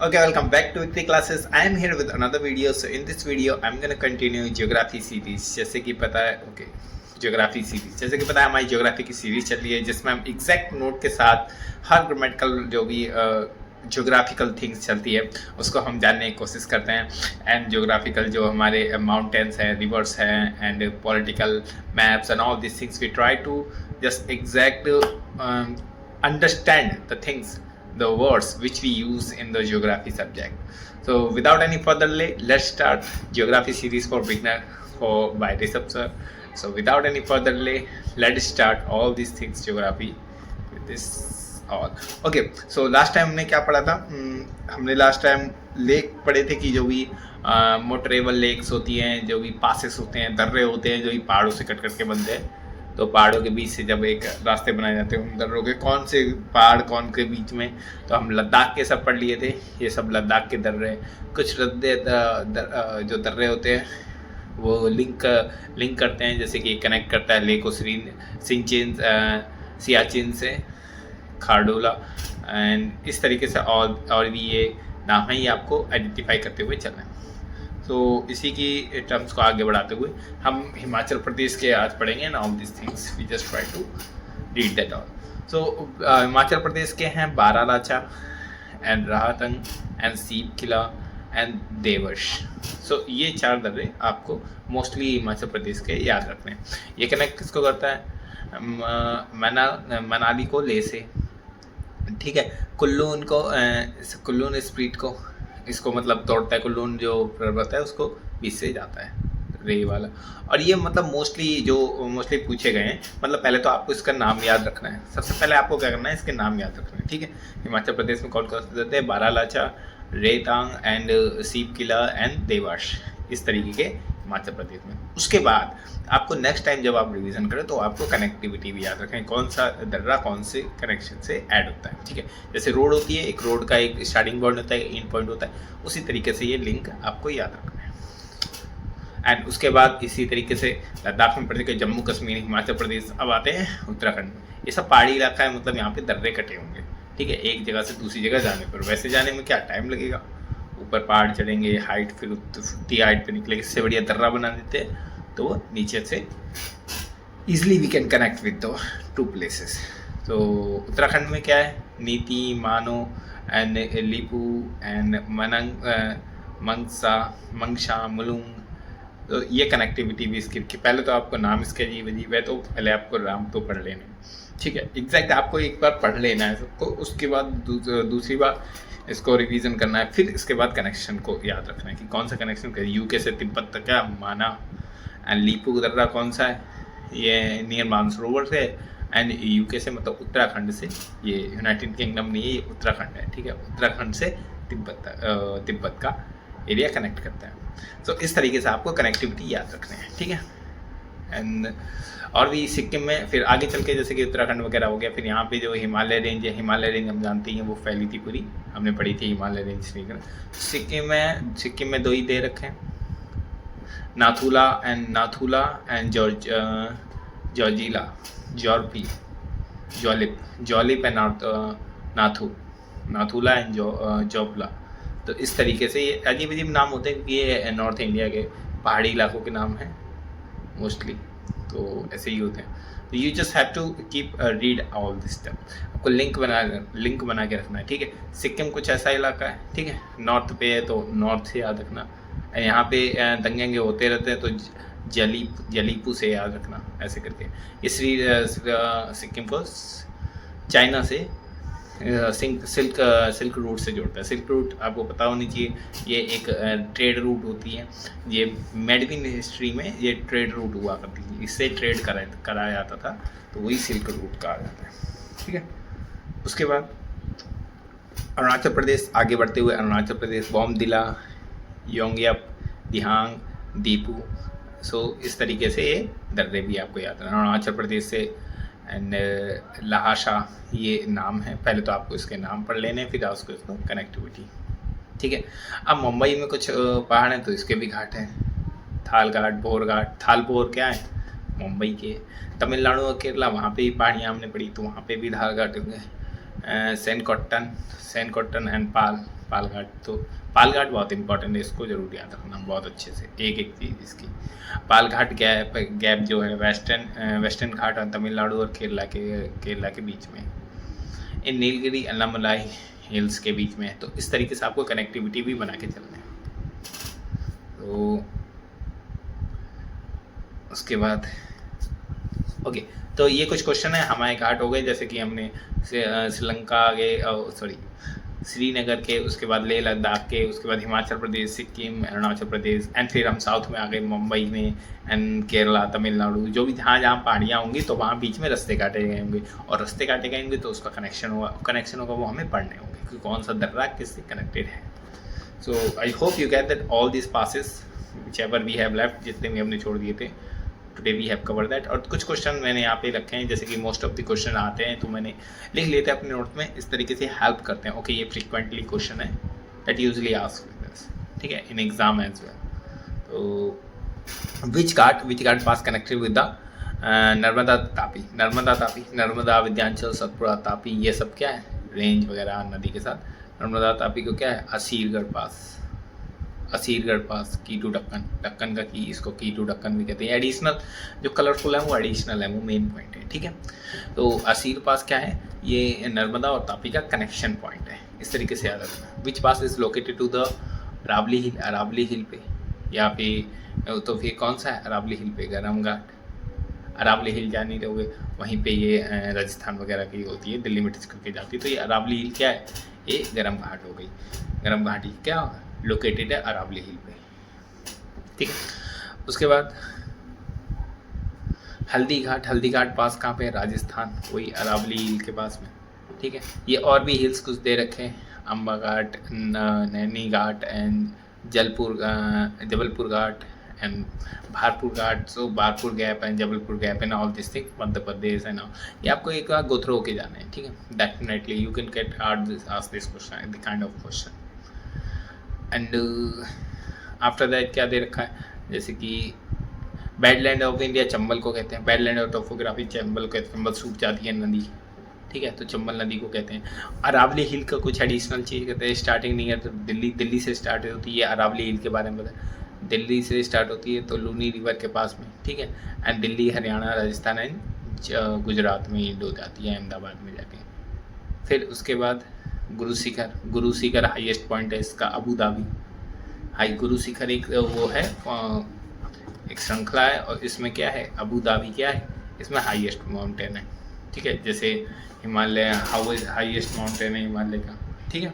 Okay, welcome back to Weekly Classes. I am here with another video. So in this video, I'm gonna continue Geography series. जैसे कि पता है, okay, Geography series. जैसे कि पता है हमारी Geography की सीरीज चल रही है जिसमें हम एग्जैक्ट नोट के साथ हर ग्रामेटिकल जो भी जोग्राफिकल थिंग्स चलती है उसको हम जानने की कोशिश करते हैं। एंड जोग्राफिकल जो हमारे माउंटेन्स हैं, रिवर्स हैं, and political maps and all this things we try to just exact understand the things, the words which we use in the geography subject. So without any further delay, let's start geography series for beginner by Rishabh sir. So without any further delay, let's start all these things geography with this all. Okay, so last time हमने क्या पढ़ा था? हमने last time lake पढ़े थे कि जो भी मोटरेबल लेक्स होती हैं, जो भी पासेस होते हैं, दर्रे होते हैं जो भी पहाड़ों से कट करके बनते हैं। तो पहाड़ों के बीच से जब एक रास्ते बनाए जाते हैं उन दर्रों के कौन से पहाड़ कौन के बीच में, तो हम लद्दाख के सब पढ़ लिए थे। ये सब लद्दाख के दर्रे, कुछ जो दर्रे होते हैं वो लिंक करते हैं, जैसे कि कनेक्ट करता है लेक सिंचेन सियाचिन से खारडोला एंड इस तरीके से और भी ये नाम है, ये आपको आइडेंटिफाई करते हुए चलना है। तो इसी की टर्म्स को आगे बढ़ाते हुए हम हिमाचल प्रदेश के आज पढ़ेंगे and all this things we just try to read that all. So Himachal Pradesh के हैं बारालाचा एंड राहतंग एंड सीप किला एंड देवर्ष। सो ये चार दर्रे आपको मोस्टली हिमाचल प्रदेश के याद रखने हैं। ये कनेक्ट किसको करता है? मनाली को ले से, ठीक है, कुल्लू स्प्लिट को, इसको मतलब तोड़ता है, कुल्लू जो पर्वत है उसको बीच से जाता है रे वाला। और ये मतलब मोस्टली पूछे गए हैं। मतलब पहले तो आपको इसका नाम याद रखना है। सबसे पहले आपको क्या करना है, इसके नाम याद रखना है, ठीक है। हिमाचल प्रदेश में कौन कौन से देते हैं? बारालाचा, रेतांग एंड सीप किला एंड देवाश, इस तरीके के हिमाचल प्रदेश में। उसके बाद आपको नेक्स्ट टाइम जब आप रिवीजन करें तो आपको कनेक्टिविटी भी याद रखें, कौन सा दर्रा कौन से कनेक्शन से ऐड होता है, ठीक है। जैसे रोड होती है, एक रोड का एक स्टार्टिंग पॉइंट होता है, एंड पॉइंट होता है, उसी तरीके से ये लिंक आपको याद रखना है। एंड उसके बाद इसी तरीके से लद्दाख में पढ़ते के जम्मू कश्मीर, हिमाचल प्रदेश, अब आते हैं उत्तराखंड में। ये सब पहाड़ी इलाका है, मतलब यहाँ पे दर्रे कटे होंगे, ठीक है, एक जगह से दूसरी जगह जाने पर। वैसे जाने में क्या टाइम लगेगा, ऊपर पहाड़ चढ़ेंगे, हाइट, फिर उतनी हाइट पे निकलेंगे, इससे बढ़िया दर्रा बना देते हैं तो वो नीचे से easily we can connect with the two places. तो उत्तराखंड में क्या है? नीति, मानो एंड लिपू एंड मंगसा, मुलुंग। तो ये कनेक्टिविटी भी इसकी, पहले तो आपको नाम इसके अजीब है, तो पहले आपको नाम तो पढ़ लेना, ठीक है। एग्जैक्ट आपको एक बार पढ़ लेना है सबको, उसके बाद दूसरी बार इसको रिवीजन करना है, फिर इसके बाद कनेक्शन को याद रखना है कि कौन सा कनेक्शन कर, यूके से तिब्बत तक क्या माना। एंड लीपू दर्रा कौन सा है? ये नियर मानसरोवर से, एंड यूके से मतलब उत्तराखंड से, ये यूनाइटेड किंगडम नहीं है, ये उत्तराखंड है, ठीक है। उत्तराखंड से तिब्बत का एरिया कनेक्ट करता है। तो इस तरीके से आपको कनेक्टिविटी याद रखना है, ठीक है। एंड और भी सिक्किम में फिर आगे चल के, जैसे कि उत्तराखंड वगैरह हो गया, फिर यहाँ पे जो हिमालय रेंज है, हिमालय रेंज हम जानते हैं वो फैली थी पूरी, हमने पढ़ी थी हिमालय रेंज श्रीनगर। सिक्किम में दो ही दे रखे हैं, Nathula and Jelep and Nathula and जोपला। तो इस तरीके से ये अजीब नाम होते हैं क्योंकि ये नॉर्थ इंडिया के पहाड़ी इलाकों के नाम हैं मोस्टली, तो ऐसे ही होते हैं। तो you just have to keep read all this step. आपको लिंक बना के रखना है, ठीक है। सिक्किम कुछ ऐसा इलाका है, ठीक है, नॉर्थ पे है तो नॉर्थ से याद रखना। यहाँ पे दंगे होते रहते हैं तो जलीपू से याद रखना, ऐसे करके। ये सिक्किम को चाइना से सिल्क रूट से जोड़ता है। सिल्क रूट आपको पता होनी चाहिए, ये एक ट्रेड रूट होती है। ये मेडविन हिस्ट्री में ये ट्रेड रूट हुआ करती थी, इससे ट्रेड कराया जाता था, तो वही सिल्क रूट कहा जाता है, ठीक है। उसके बाद अरुणाचल प्रदेश, आगे बढ़ते हुए अरुणाचल प्रदेश, बॉमदिला, योंगयप, दिहांग, दीपू। सो इस तरीके से ये दर्रे भी आपको याद है अरुणाचल प्रदेश से। एंड लहाशा ये नाम है, पहले तो आपको इसके नाम पढ़ लेने, फिर उसको कनेक्टिविटी, ठीक है। अब मुंबई में कुछ पहाड़ हैं तो इसके भी घाट हैं, थाल घाट, भोर घाट। थाल भोर क्या है? मुंबई के। तमिलनाडु और केरला, वहाँ पे भी पहाड़ियाँ हमने पढ़ी, तो वहाँ पे भी थाल घाट होंगे। Shencottah and Palghat. तो पालघाट बहुत इंपॉर्टेंट है, इसको जरूर याद रखना बहुत अच्छे से, एक एक चीज़ इसकी। पालघाट गैप जो है वेस्टर्न घाट और तमिलनाडु और केरला के बीच में, इन नीलगिरी अन्नामलाई हिल्स के बीच में है। तो इस तरीके से आपको कनेक्टिविटी भी बना के चलना है। तो उसके बाद ओके, तो ये कुछ क्वेश्चन है हमारे घाट हो गए, जैसे कि हमने श्रीलंका के श्रीनगर के, उसके बाद लेह लद्दाख के, उसके बाद हिमाचल प्रदेश, सिक्किम, अरुणाचल प्रदेश, एंड फिर हम साउथ में आ गए मुंबई में, एंड केरला, तमिलनाडु, जो भी जहाँ जहाँ पहाड़ियाँ होंगी तो वहाँ बीच में रास्ते काटे गए होंगे, और रास्ते काटे गए होंगे तो उसका कनेक्शन होगा वो हमें पढ़ने होंगे कि कौन सा दर्रा किससे कनेक्टेड है। So I hope you get that all this passes which ever we have left, जितने भी हमने छोड़ दिए थे today we have cover that. और कुछ क्वेश्चन मैंने यहाँ पे रखे हैं, जैसे कि मोस्ट ऑफ द क्वेश्चन आते हैं तो मैंने लिख लेते हैं अपने नोट में, इस तरीके से हेल्प करते हैं। ओके, ये फ्रीक्वेंटली क्वेश्चन है दैट यूजली आस्क, ठीक है, इन एग्जाम एज वेल। तो which ghat pass connected with the Narmada Tapi, Narmada, Vindhyachal, Satpura, Tapi, ये सब क्या है, रेंज वगैरह नदी के साथ। नर्मदा तापी को क्या है, असीरगढ़ पास, की टू ढक्कन का की, इसको की टू ढक्कन भी कहते हैं। एडिशनल जो कलरफुल है वो एडिशनल है, वो मेन पॉइंट है, ठीक है। तो असीर पास क्या है, ये नर्मदा और तापी का कनेक्शन पॉइंट है, इस तरीके से याद रखना। Which pass is located to the Aravalli hill पे, या फिर तो फिर कौन सा है, अरावली हिल पे गरम घाट। अरावली हिल जा नहीं रहोगे, वहीं पे ये राजस्थान वगैरह की होती है, दिल्ली में टच करके जाती है। तो ये अरावली हिल क्या है, ये गरम घाट हो गई। गरम घाट ही क्या लोकेटेड है अरावली हिल पे, ठीक है। उसके बाद हल्दी घाट पास कहाँ पे है, राजस्थान, वही अरावली हिल के पास में, ठीक है। ये और भी हिल्स कुछ दे रखे हैं, Amba Ghat, Naini Ghat, and Jabalpur Ghat, and Bharpur Ghat. So Bharpur gap and Jabalpur gap and all this thing, Madhya Pradesh and all, ये आपको एक बार गो थ्रू होके जाना है, ठीक है। Definitely you can get ask this question, the kind of question. And after that क्या दे रखा है, जैसे कि बैडलैंड ऑफ इंडिया, चंबल को कहते हैं। बैडलैंड ऑफ टोपोग्राफी, चंबल को कहते हैं, चंबल सूख जाती है नदी, ठीक है, तो चंबल नदी को कहते हैं। अरावली हिल का कुछ एडिशनल चीज़ कहते हैं, स्टार्टिंग नहीं है तो दिल्ली से स्टार्ट होती है। अरावली हिल के बारे में बताया, दिल्ली से स्टार्ट होती है तो लूनी रिवर के पास में, ठीक है, एंड दिल्ली, हरियाणा, राजस्थान एंड गुजरात में एंड हो जाती है, अहमदाबाद में जाके। फिर उसके बाद गुरु शिखर हाईएस्ट पॉइंट है इसका, अबू धाबी। गुरु शिखर एक वो है, एक श्रृंखला है, और इसमें क्या है, अबू धाबी क्या है, इसमें हाईएस्ट माउंटेन है, ठीक है। जैसे हिमालय हाईएस्ट माउंटेन है हिमालय का, ठीक है,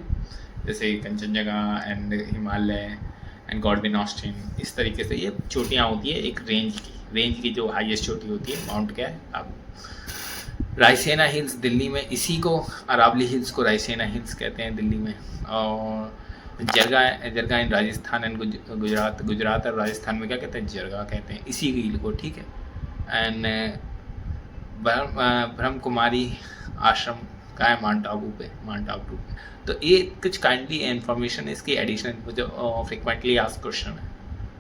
जैसे Kanchenjunga and Himalaya and Godwin Austen, इस तरीके से ये चोटियाँ होती है एक रेंज की जो हाईएस्ट चोटी होती है, माउंट क्या है, अब रायसेना हिल्स दिल्ली में, इसी को अरावली हिल्स को रायसेना हिल्स कहते हैं दिल्ली में। और जरगा इन राजस्थान एंड गुजरात और राजस्थान में क्या कहते हैं, जरगा कहते हैं इसी हिल को, ठीक है। एंड ब्रह्म कुमारी आश्रम का है माउंट आबू पे। तो ये कुछ काइंडली इन्फॉर्मेशन इसकी एडिशनल जो फ्रिक्वेंटली आस्क्ड क्वेश्चन है,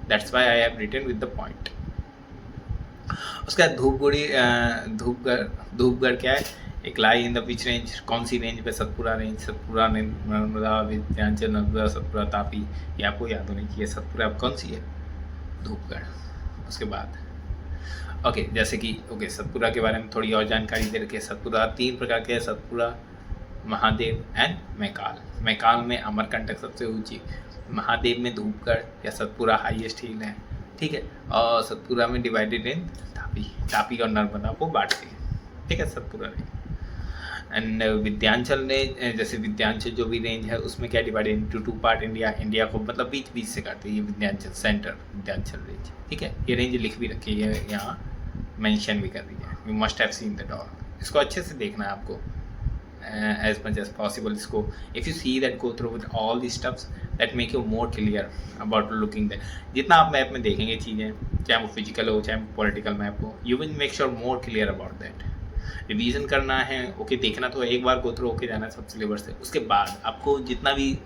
that's why I have written with the point. उसके बाद धूपगढ़ क्या है, एक लाई इन द विच रेंज, कौन सी रेंज पे, सतपुरा नर्मदा, विंध्याचल, नर्मदा, सतपुरा, तापी, ये आपको याद होनी चाहिए। सतपुरा कौन सी है, धूपगढ़। उसके बाद ओके, जैसे कि सतपुरा के बारे में थोड़ी और जानकारी दे रखी है। सतपुरा 3 प्रकार के है, सतपुरा, महादेव एंड मैकाल में अमरकंटक सबसे ऊंची, महादेव में धूपगढ़ या सतपुरा हाईएस्ट हिल है, ठीक है। और सतपुरा में डिवाइडेड इन तापी और नर्मदा को बांटते हैं, ठीक है, Satpura range. And Vindhyachal range, जैसे विंध्याचल जो भी रेंज है उसमें क्या डिवाइडेड इनटू 2 पार्ट, इंडिया को मतलब बीच से काटते हैं, ये विंध्याचल सेंटर विंध्याचल रेंज, ठीक है। ये रेंज लिख भी रखी है यहाँ, मेंशन भी कर दी है, you must have seen that all. इसको अच्छे से देखना है आपको as much as possible इसको। if you see that, go through with all these stuffs that make you more clear about looking there। जितना आप मैप में देखेंगे चीज़ें, चाहे वो फिजिकल हो चाहे पॉलिटिकल मैप हो, you will make sure more clear about that। Revision करना है, ओके, देखना तो एक बार गो थ्रू होके जाना है सब सिलेबस से, उसके बाद आपको जितना भी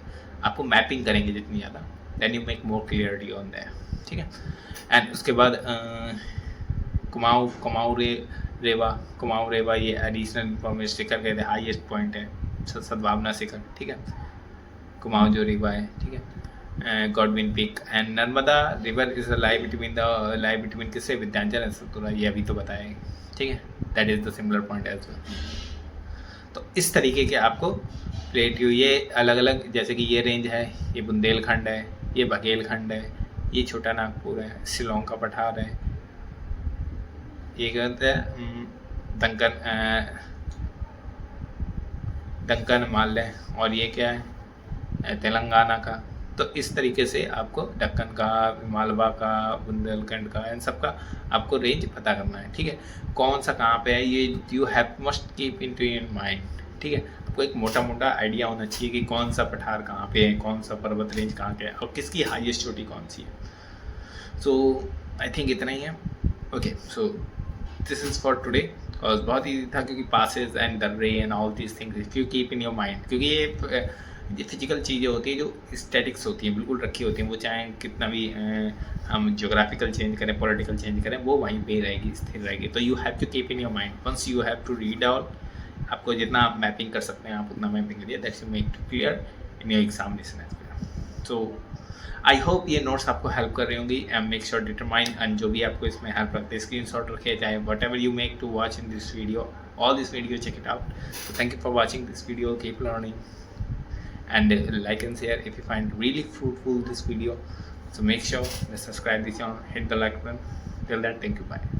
आपको मैपिंग करेंगे जितनी ज़्यादा, then you make more clarity on that, ठीक है। एंड उसके बाद कुमाऊं रेवा ये एडिशनल इंफॉर्मेशन शिखर कहते हैं, हाईएस्ट पॉइंट है, सद्भावना शिखर, ठीक है। कुमाऊं जो रिवर है, ठीक है, Godwin peak and Narmada river is lie between किससे, विंध्याचल एंड सतपुड़ा, ये अभी तो बताया है, ठीक है, that is the similar point as well. तो इस तरीके के आपको प्लेट्यू, ये अलग अलग, जैसे कि ये रेंज है, ये बुंदेलखंड है, ये बघेलखंड है, ये छोटा नागपुर है, शिलोंग का पठार है, ये कहते हैं दक्कन हिमालय, और ये क्या है, तेलंगाना का। तो इस तरीके से आपको दक्कन का, मालवा का, बुंदेलखंड का, इन सब का आपको रेंज पता करना है, ठीक है, कौन सा कहाँ पे है, ये you have must keep in to your mind, ठीक है। आपको एक मोटा मोटा आइडिया होना चाहिए कि कौन सा पठार कहाँ पे है, कौन सा पर्वत रेंज कहाँ पे है, और किसकी हाईएस्ट चोटी कौन सी है। सो आई थिंक इतना ही है। Okay, so this is for today. और बहुत ईजी था, क्योंकि passes and the ray and all these things if you keep in your mind, क्योंकि ये फिजिकल चीज़ें होती है जो स्टैटिक्स होती हैं, बिल्कुल रखी होती हैं, वो चाहे कितना भी हम जोग्राफिकल चेंज करें, पॉलिटिकल चेंज करें, वो वहीं पे रहेगी, स्थिर रहेगी। तो you have to keep in your mind, once you have to read all, आपको जितना मैपिंग कर सकते हैं आप उतना मैपिंग करिए, that's you make to clear in your examination as well. So I hope ये नोट्स आपको हेल्प कर रही होंगी, and make sure determine, and जो भी आपको इसमें हेल्प लगते हैं स्क्रीनशॉट रखे, चाहे whatever you make to watch in this video, all this video, check it out. So thank you for watching this video, keep learning, and like and share if you find really fruitful this video. So make sure to subscribe this channel, hit the like button. Till then, thank you, bye.